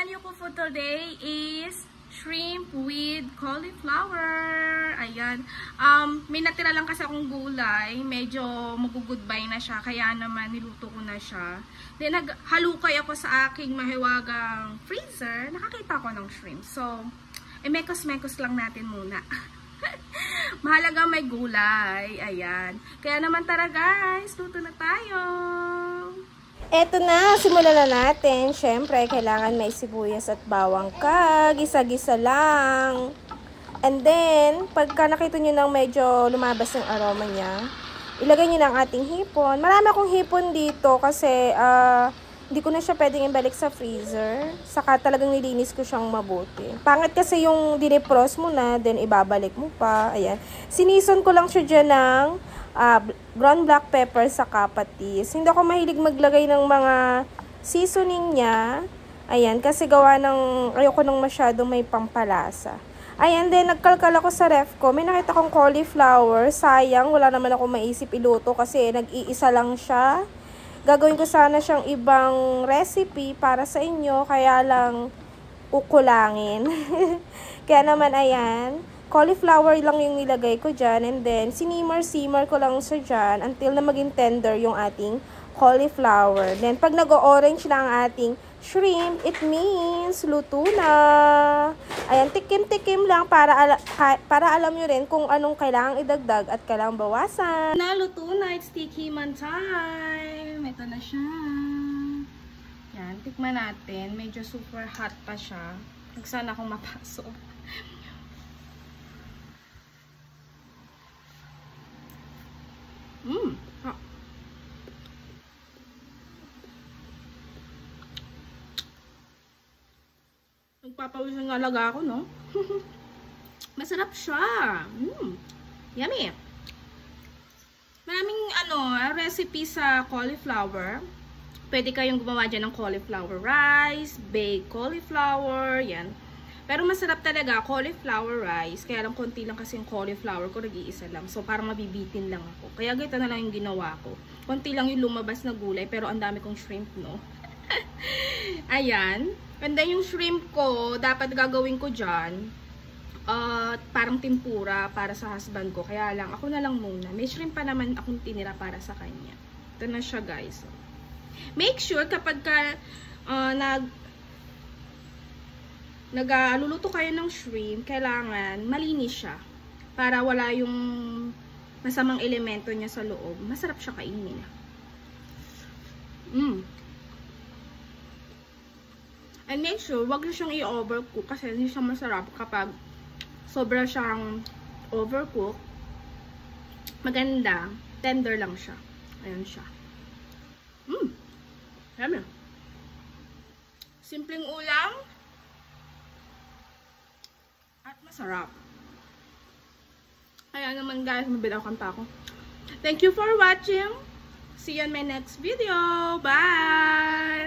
menu ko for today is shrimp with cauliflower. Ayan. May natira lang kasi akong gulay. Medyo mag-goodbye na siya. Kaya naman niluto ko na siya. Then naghalukay ako sa aking mahiwagang freezer. Nakakita ko ng shrimp. So, mekos-mekos lang natin muna. Mahalaga may gulay. Ayan. Kaya naman tara guys, luto na tayo. Eto na, simulan na natin. Siyempre, kailangan may sibuyas at bawang ka. Gisa-gisa lang. And then, pagka nakita nyo nang medyo lumabas yung aroma niya, ilagay nyo na ang ating hipon. Marami akong hipon dito kasi hindi ko na siya pwedeng ibalik sa freezer. Saka talagang nilinis ko siyang mabuti. Pangit kasi yung dinepros mo na, then ibabalik mo pa. Ayan. Sinison ko lang siya dyan ng brown black pepper sa kapatis. Hindi ako mahilig maglagay ng mga seasoning niya. Ayan, kasi gawa ng, ayoko nang masyadong may pampalasa. Ayan, then nagkalkal ako sa ref ko. May nakita kong cauliflower. Sayang, wala naman ako maisip iluto kasi nag-iisa lang siya. Gagawin ko sana siyang ibang recipe para sa inyo. Kaya lang ukulangin. Kaya naman, ayan. Cauliflower lang yung nilagay ko dyan. And then, sinimmer-simmer ko lang sa dyan until na maging tender yung ating cauliflower. Then, pag nag-orange na ang ating shrimp, it means luto na. Ayan, tikim-tikim lang para alam nyo rin kung anong kailangang idagdag at kailangang bawasan. Naluto na, it's sticky man time. Ito na siya. Yan, tikman natin. Medyo super hot pa siya. Sana akong mapasok. Nagpapawisan nga alaga ako, no? Masarap siya. Yummy. Maraming recipe sa cauliflower. Pwede kayong gumawa dyan ng cauliflower rice, baked cauliflower, yan. Pero masarap talaga, cauliflower rice. Kaya lang konti lang kasi yung cauliflower ko, nag-iisa lang. So, parang mabibitin lang ako. Kaya ganito na lang yung ginawa ko. Konti lang yung lumabas na gulay, pero ang dami kong shrimp, no? Ayan. And then, yung shrimp ko, dapat gagawin ko dyan, parang tempura para sa husband ko. Kaya lang, ako na lang muna. May shrimp pa naman akong tinira para sa kanya. Ito na siya, guys. Make sure kapag ka, nagluluto kayo ng shrimp, kailangan malinis siya para wala yung masamang elemento niya sa loob. Masarap siya kainin. And make sure, wag niyo siyang i-overcook kasi hindi siya masarap kapag sobra siyang overcook. Maganda, tender lang siya. Ayan siya. Yummy. Simpleng ulam. At masarap. Kaya naman guys, mabilaw kanta ako. Thank you for watching. See you in my next video. Bye!